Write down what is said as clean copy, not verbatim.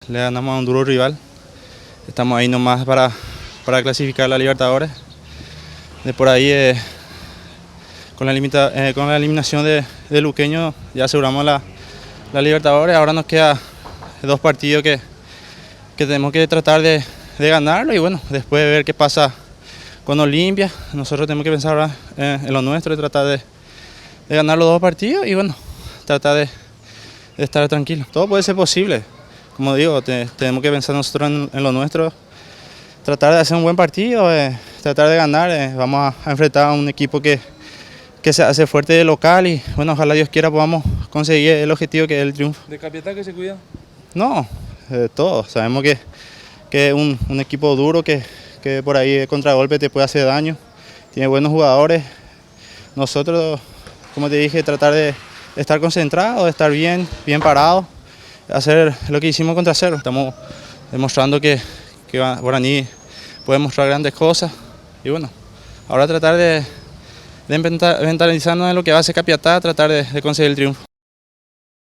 Le ganamos a un duro rival. Estamos ahí nomás para clasificar a la Libertadores. De por ahí, con la eliminación de Luqueño, ya aseguramos la Libertadores. Ahora nos queda 2 partidos que tenemos que tratar de ganarlo y bueno, después de ver qué pasa con Olimpia. Nosotros tenemos que pensar ahora en lo nuestro y tratar de ganar los 2 partidos y bueno, tratar de estar tranquilo. Todo puede ser posible. Como digo, tenemos que pensar nosotros en lo nuestro, tratar de hacer un buen partido, tratar de ganar. Vamos a enfrentar a un equipo que se hace fuerte de local y bueno, ojalá Dios quiera podamos conseguir el objetivo que es el triunfo. ¿De Capiatá que se cuida? No, todos. Sabemos que es un equipo duro que por ahí el contragolpe te puede hacer daño. Tiene buenos jugadores. Nosotros, como te dije, tratar de estar concentrados, de estar bien parados, hacer lo que hicimos contra Cerro. Estamos demostrando que Guaraní puede mostrar grandes cosas y bueno, ahora tratar de mentalizarnos en lo que va a hacer Capiatá, tratar de conseguir el triunfo.